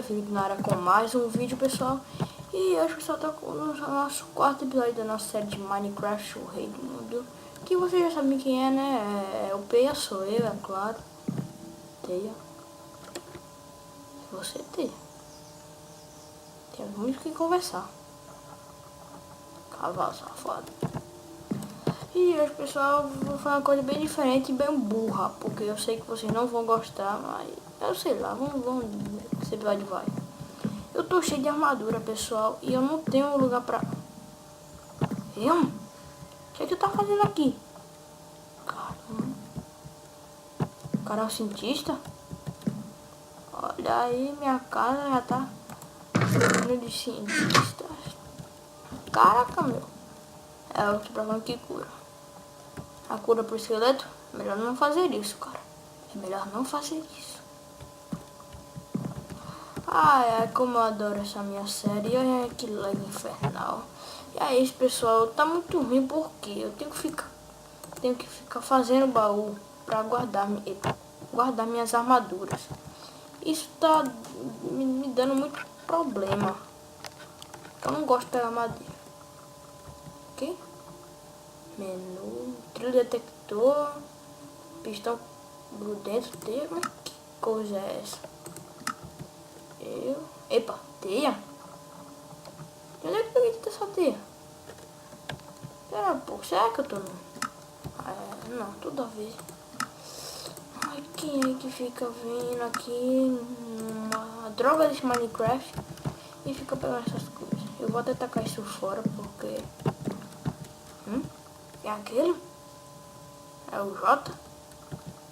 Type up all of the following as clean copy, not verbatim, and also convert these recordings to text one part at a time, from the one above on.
Felipe na área com mais um vídeo, pessoal. E hoje, pessoal, tá com o nosso quarto episódio da nossa série de Minecraft, o Rei do Mundo. Que vocês já sabem quem é, né? É o Peia, sou eu, é claro. Teia. Você Teia. Temos muito o que conversar. Cavalo safado. E hoje, pessoal, vou fazer uma coisa bem diferente e bem burra, porque eu sei que vocês não vão gostar, mas eu sei lá, vamos ver que esse episódio vai. Eu tô cheio de armadura, pessoal, e eu não tenho lugar pra... Eu? O que é que tu tá fazendo aqui? Caramba. O cara é um cientista? Olha aí, minha casa já tá cheio de cientistas. Caraca, meu. É outro problema que cura. A cura pro esqueleto? Melhor não fazer isso, cara. É melhor não fazer isso. É como eu adoro essa minha série. Olha que lag infernal. E é isso, pessoal. Tá muito ruim porque eu tenho que ficar fazendo baú pra guardar minhas armaduras. Isso tá me dando muito problema. Eu não gosto de pegar madeira. Ok? Menu, trilho detector, pistão grudento, teia. Mas que coisa é essa? Epa, teia? De onde é que eu peguei essa teia? Pera um pouco, será que eu tô no... não, toda vez. Ai, quem é que fica vindo aqui uma droga desse Minecraft e fica pegando essas coisas? Eu vou até tacar isso fora porque... É aquele? É o Jota?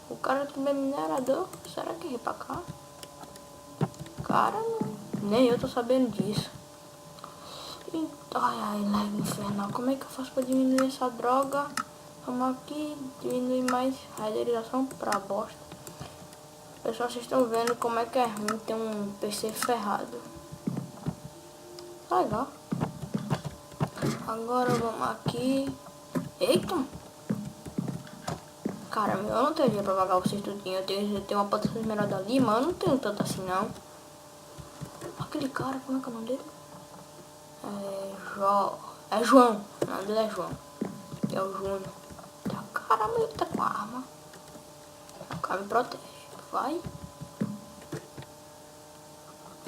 O cara também é minerador? Será que é pra cá? Cara, nem eu tô sabendo disso. Ai, lag infernal. Como é que eu faço pra diminuir essa droga? Vamos aqui, diminuir mais renderização pra bosta. Pessoal, vocês estão vendo como é que é ruim ter um PC ferrado. Legal. Agora vamos aqui. Eita! Caramba, eu não tenho dinheiro pra pagar vocês tudinho. Eu tenho uma plantação esmeralda ali, mas eu não tenho tanto assim não. Aquele cara, como é que é o nome dele? É João. O nome dele é João. É o Júnior. Caramba, ele tá com a arma. O cara me protege. Vai.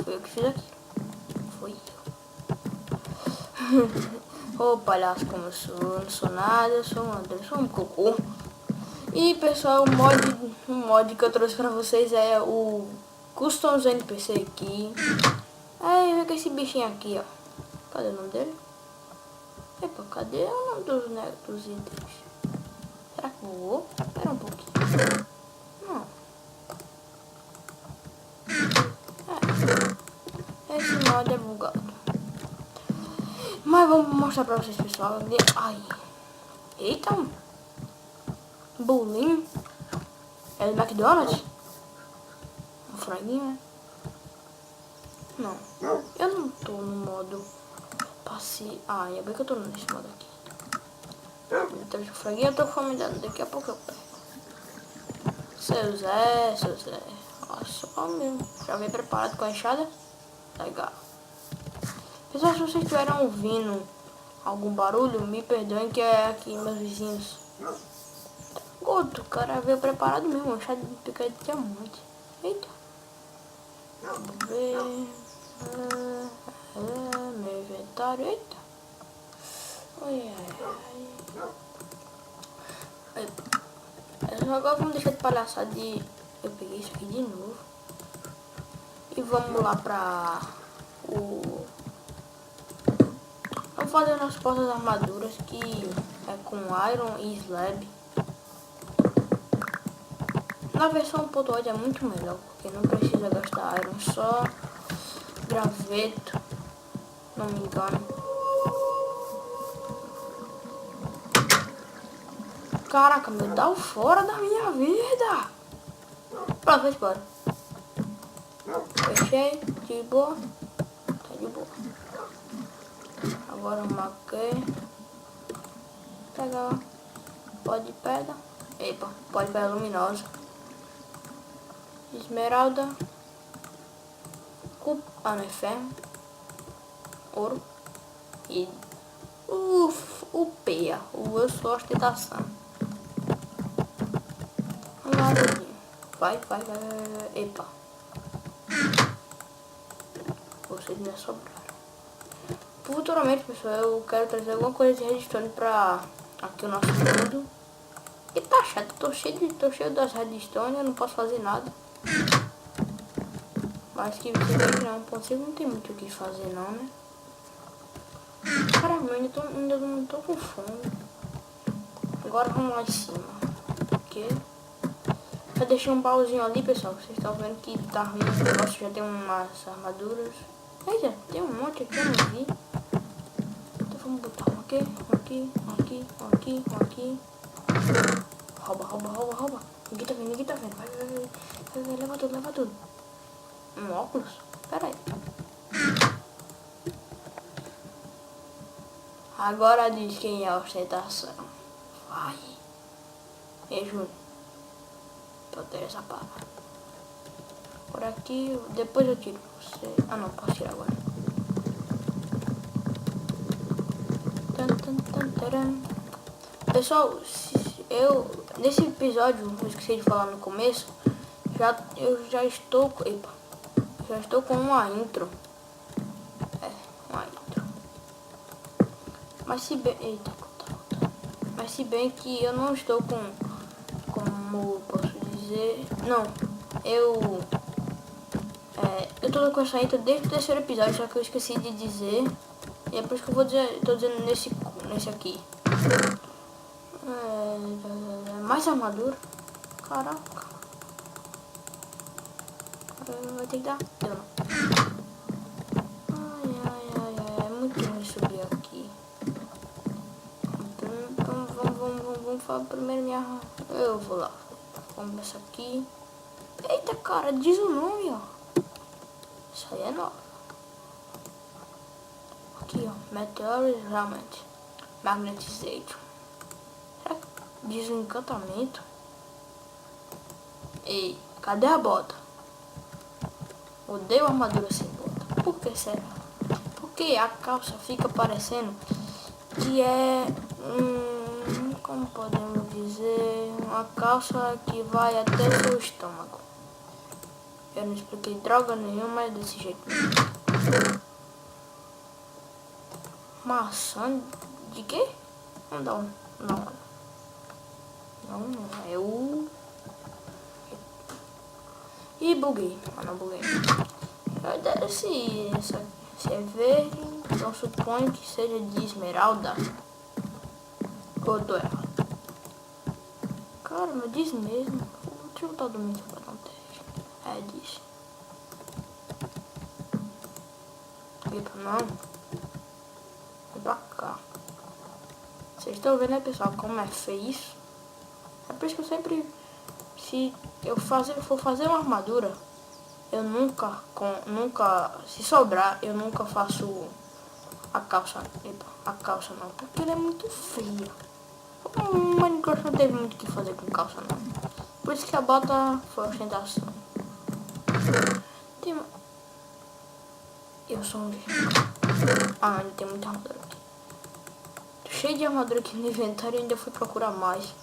Foi eu que fiz aquilo. Foi eu. Ô palhaço, como eu sou. Eu não sou nada, eu sou um cocô. E pessoal, o mod que eu trouxe pra vocês é o Customs NPC aqui. Aí vem esse bichinho aqui, ó. Cadê o nome dele? Epa, cadê o nome dos itens? Será que voou? Espera um pouquinho. Não. Esse mod é bugado. Mas vamos mostrar pra vocês, pessoal. Ai. Eita. Bolinho. É do McDonald's? Um franguinho, né? Não. Eu não tô no modo passe. Ainda bem que eu tô nesse modo aqui. Então, o franguinho eu tô comendo. Daqui a pouco eu pego. Seu Zé. Olha só mesmo. Já vem preparado com a enxada? Legal. Pessoal, se vocês estiverem ouvindo algum barulho, me perdoem que é aqui meus vizinhos. Gosto, o cara veio preparado mesmo, enxada de picar de diamante. Eita. Vamos ver. Meu inventário. Eita. Ai. Agora vamos deixar de palhaçada de... Eu peguei isso aqui de novo. E vamos lá pra... Vamos fazer nossas portas armaduras que é com Iron e Slab. Na versão .8 é muito melhor, porque não precisa gastar Iron, só graveto, não me engano. Caraca, meu, dá o fora da minha vida. Pronto, vai embora. Fechei, de boa. Tá de boa. Agora uma aqui. Pegar pó de pedra. Epa, pó de pedra luminosa. Esmeralda. Ah, não é ferro. Ouro. E... o peia. O eu sou a ostentação. Vai. Epa. Vocês me assobraram. Futuramente, pessoal, eu quero trazer alguma coisa de redstone pra aqui o nosso mundo. E tá chato, tô cheio das redstone, eu não posso fazer nada. Mas que você vê que não consigo, não tem muito o que fazer não, né? Caramba, eu ainda não tô com fome. Agora vamos lá em cima. Porque eu deixei um baúzinho ali, pessoal. Vocês estão vendo que tá ruim o negócio, já tem umas armaduras. Eita, tem um monte aqui, eu não vi. Então vamos botar um aqui. Rouba. Ninguém tá vendo. Vai, leva tudo. Um óculos? Pera aí. Agora diz quem é a ostentação. Vai. Ei, Júnior. Tô tendo essa parada. Por aqui, depois eu tiro você. Ah, não, posso tirar agora. Pessoal, nesse episódio, eu esqueci de falar no começo, eu já estou com uma intro. Uma intro. Mas se bem... Eita, mas se bem que eu não estou com... Como posso dizer... Não, eu tô com essa intro desde o terceiro episódio, só que eu esqueci de dizer. E é por isso que eu vou dizer, tô dizendo nesse aqui. Mais armadura. Caraca. Vai ter que dar. Deu não. Ai. É muito ruim subir aqui. Vamos falar primeiro minha... Eu vou lá. Vamos ver isso aqui. Eita, cara, diz o nome, ó. Isso aí é nova. Aqui, ó. Meteorite Element. Magnetization. Será que diz um encantamento? Ei, cadê a bota? Odeio armadura sem bota. Por que será? Porque a calça fica parecendo que é como podemos dizer, uma calça que vai até o seu estômago. Eu não expliquei droga nenhuma, mas desse jeito mesmo. Maçã de quê? Não, é o... Ih, buguei. Não buguei. Se é verde, então suponho que seja de esmeralda. Ou tô errado? Cara, mas diz mesmo. Deixa eu botar o domínio pra dar um teste. Diz. Epa, não. Vem pra cá. Vocês estão vendo, né, pessoal, como é feio isso? É por isso que eu sempre... Se eu for fazer uma armadura, eu nunca, se sobrar, eu nunca faço a calça. Epa, a calça não, porque ela é muito feia. O Minecraft não teve muito o que fazer com calça não. Por isso que a bota foi a ostentação. Eu sou um... Ah, ainda tem muita armadura aqui. Tô cheio de armadura aqui no inventário e ainda fui procurar mais.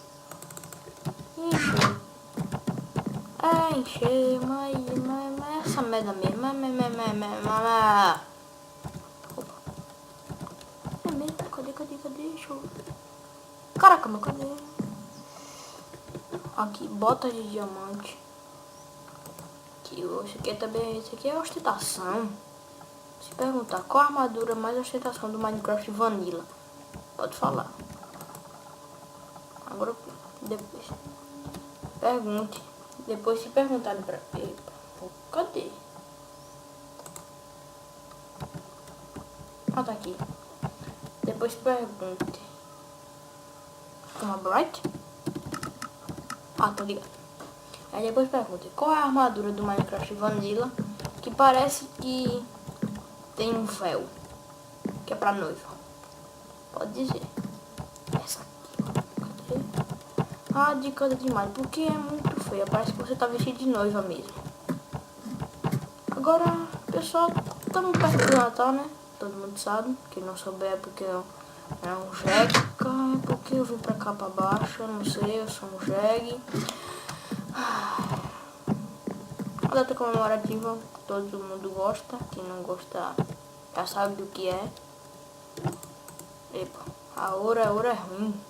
Encheu, mas essa merda mesmo, Opa. É mesmo, cadê, deixa eu... Caraca, meu, cadê? Aqui, bota de diamante. Aqui, esse aqui é ostentação. Se perguntar qual a armadura mais ostentação do Minecraft Vanilla, pode falar. Agora, depois, pergunte. Depois se perguntarem pra... Epa, cadê? Ah, tá aqui. Depois pergunte. Uma Bright? Ah, tô ligado. Aí depois pergunte qual é a armadura do Minecraft Vanilla que parece que tem um véu, que é pra noiva. Pode dizer. Essa aqui, cadê? Ah, dica demais, porque é muito feia. Parece que você tá vestido de noiva mesmo. Agora, Pessoal, estamos perto do Natal, né? Todo mundo sabe. Quem não souber é porque eu é um jegue. É porque eu vim pra cá pra baixo. Eu não sei, eu sou um jegue. A data comemorativa todo mundo gosta. Quem não gosta já sabe do que é. Epa, a ouro é ruim.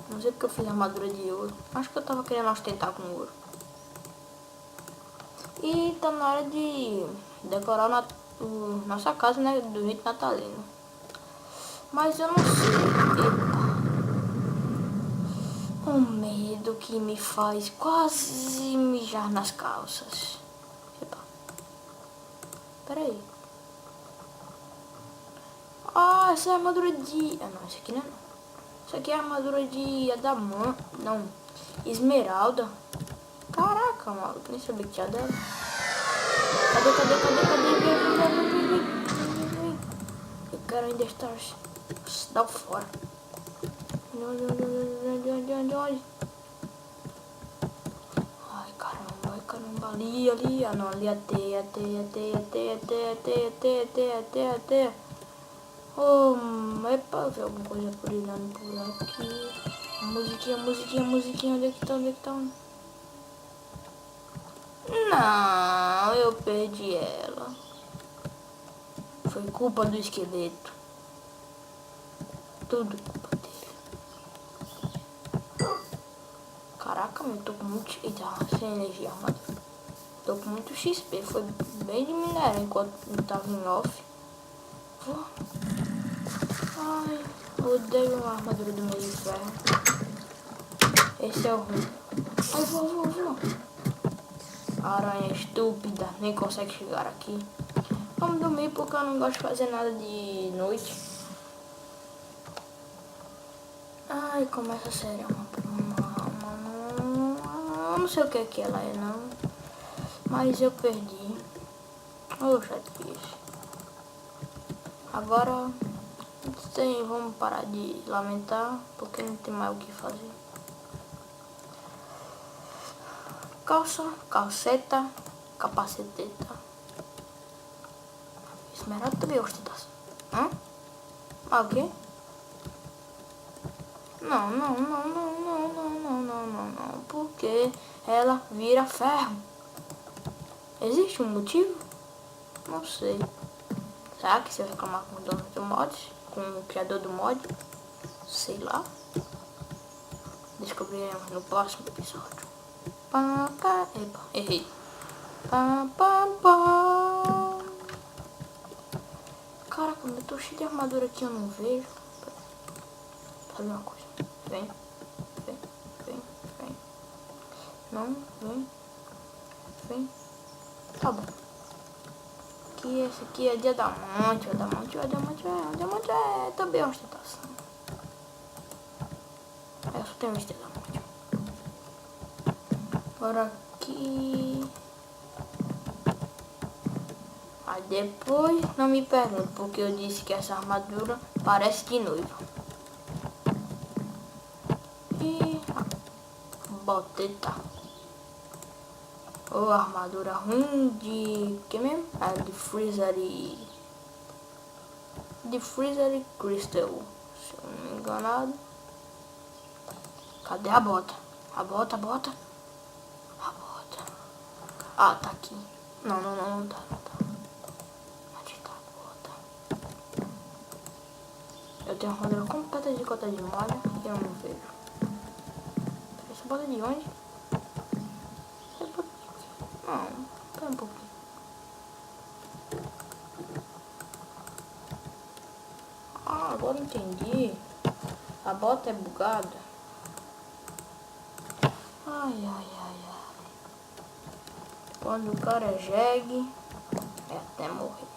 Não sei porque eu fiz armadura de ouro. Acho que eu tava querendo ostentar com ouro. E tá na hora de decorar nossa casa, né? Do jeito natalino. Mas eu não sei. Epa. Um medo que me faz quase mijar nas calças. Epa. Pera aí. Ah, essa é a armadura de... Ah, não, essa aqui não é não. Isso aqui é a armadura de adamant. Não, esmeralda. Caraca, maluco, nem sabia que tinha dela. Cadê? Vem. Eu quero ainda estar... Dá o fora. Onde? Ai, caramba. Ali. Ah, não, ali a teia. Oh, epa, ver alguma coisa brilhando por aqui. Musiquinha, onde é que tá? Não, eu perdi ela. Foi culpa do esqueleto. Tudo culpa dele. Caraca, eu tô com muito... Eita, sem energia armadura. Tô com muito XP, foi bem de minério enquanto eu tava em off. Ai, odeio a armadura do meio de ferro. Esse é o ruim. Ai, vou. Aranha estúpida, nem consegue chegar aqui. Vamos dormir porque eu não gosto de fazer nada de noite. Ai, começa a ser eu não sei o que ela é não. Mas eu perdi. Oh, chatice. Agora vamos parar de lamentar porque não tem mais o que fazer. Calceta, capaceteta. Esmeralda também ostentação. Ah, o quê? Não. Porque ela vira ferro. Existe um motivo? Não sei. Será que se eu reclamar com o dono do mod? Com o criador do mod? Sei lá. Descobriremos no próximo episódio. Epa, errei. Caraca, eu tô cheio de armadura aqui, eu não vejo. Sabe uma coisa? Vem. Não, vem. Tá bom. Esse aqui é de adamante. Adamante é também ostentação. Eu só tenho esse adamante. Agora aqui... Aí depois não me pergunte porque eu disse que essa armadura parece de noiva. E... boteta. Ou armadura ruim de... que mesmo? É de Freezery... Crystal. Se eu não me enganado. Cadê a bota? A bota. Ah, tá aqui. Não tá. Onde tá a bota? Eu tenho uma armadura completa de cota de malha e eu não vejo. Essa bota de onde? Não, pera um pouquinho. Ah, agora entendi. A bota é bugada. Ai. Quando o cara é jegue, é até morrer.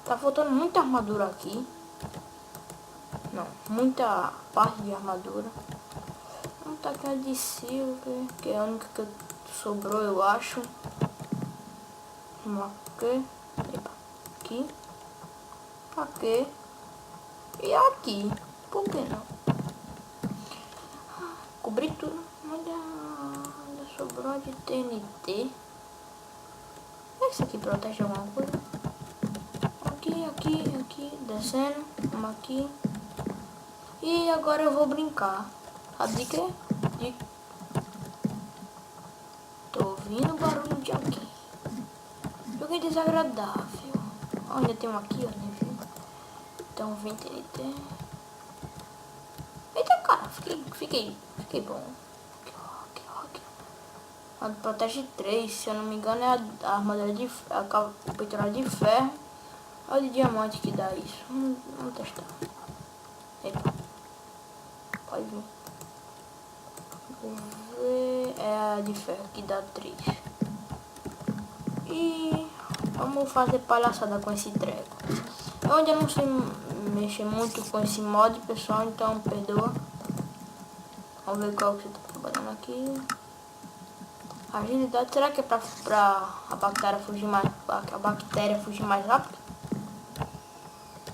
Tá faltando muita armadura aqui. Não, muita parte de armadura. Vamos tacar de silver, que é a única que sobrou, eu acho. Aqui. Aqui. E aqui. Por que não? Cobri tudo. Olha, sobrou de TNT. que isso aqui protege alguma coisa? Aqui, descendo. Vamos aqui. E agora eu vou brincar. Sabe de quê? Tô ouvindo barulho de alguém. Jogo desagradável. Oh, ainda tem um aqui, ó, né, viu? Então vem TNT. Eita, cara, fiquei bom. A protege 3, se eu não me engano é a armadura de o peitoral de ferro. Olha o diamante que dá isso. Vamos testar. Epa. Pode vir. Vou ver. É a de ferro que dá 3. E vamos fazer palhaçada com esse treco. Eu ainda não sei mexer muito com esse mod, pessoal, então perdoa. Vamos ver qual que você tá trabalhando aqui. Agilidade, será que é pra a bactéria fugir mais rápido?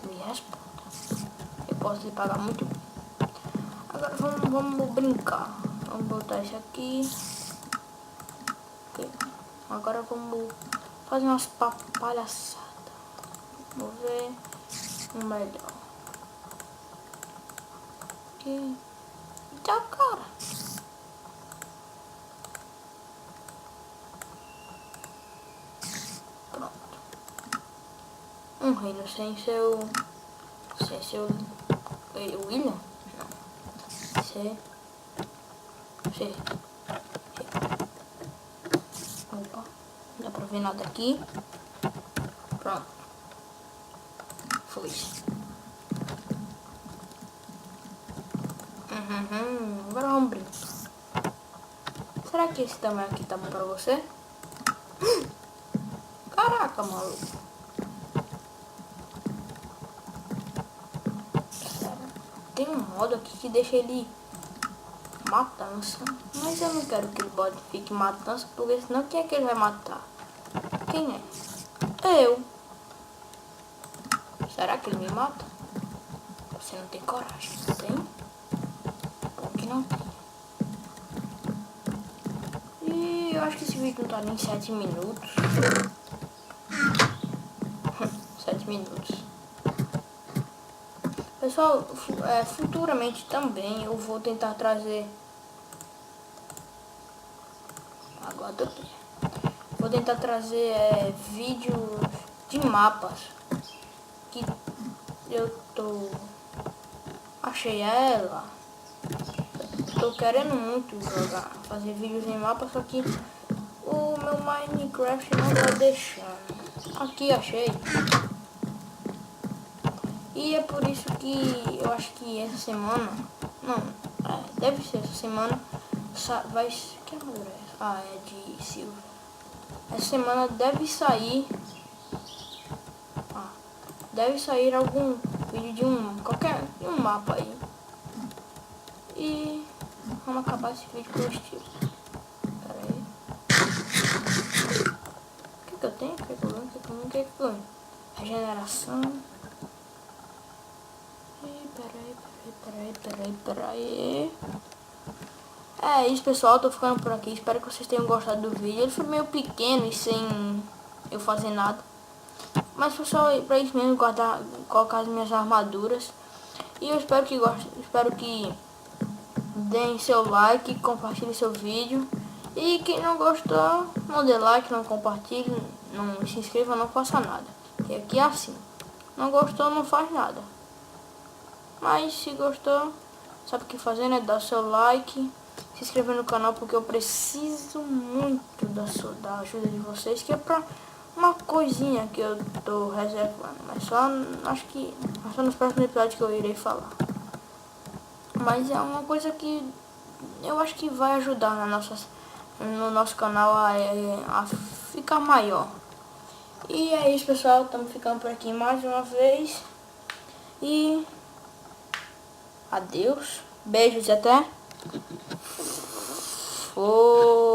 Me responda. Eu posso lhe pagar muito bem. Agora vamos brincar. Vamos botar esse aqui. Agora vamos fazer umas palhaçadas. Vamos ver o melhor. Aqui. Eita, cara. Pronto. Um reino sem seu William? Não. Opa. Não dá pra ver nada aqui. Pronto. Foi. Agora vamos brincar. Será que esse tamanho aqui tá bom pra você? Caraca, maluco. Tem um modo aqui que deixa ele matança. Mas eu não quero que ele fique matança, porque senão quem é que ele vai matar? Quem é? Eu. Será que ele me mata? Você não tem coragem, não tem? Porque não tem. E eu acho que esse vídeo não tá nem 7 minutos. 7 minutos. Pessoal, futuramente também eu vou tentar trazer... Agora tô aqui. Vou tentar trazer vídeos de mapas. Que achei ela. Tô querendo muito fazer vídeos em mapa, só que o meu Minecraft não tá deixando. Aqui achei. E é por isso que eu acho que essa semana, não, deve ser essa semana, vai, que armadura é essa? Ah, é de silver. Essa semana deve sair, algum vídeo de um mapa aí. E vamos acabar esse vídeo com o estilo. Pera aí. O que eu tenho? O que eu ganho? Regeneração. Peraí. É isso, pessoal, tô ficando por aqui. Espero que vocês tenham gostado do vídeo. Ele foi meio pequeno e sem eu fazer nada. Mas foi só pra isso mesmo, colocar as minhas armaduras. E eu espero que gostem. Espero que deem seu like, compartilhem seu vídeo. E quem não gostou, não dê like, não compartilhe, não se inscreva, não faça nada. E aqui é assim. Não gostou, não faz nada. Mas se gostou, sabe o que fazer, né? Dá seu like, se inscrever no canal, porque eu preciso muito da ajuda de vocês, que é pra uma coisinha que eu tô reservando. Mas só, só nos próximos episódios que eu irei falar. Mas é uma coisa que eu acho que vai ajudar no nosso canal a ficar maior. E é isso, pessoal. Estamos ficando por aqui mais uma vez. E adeus. Beijos e até. Foi.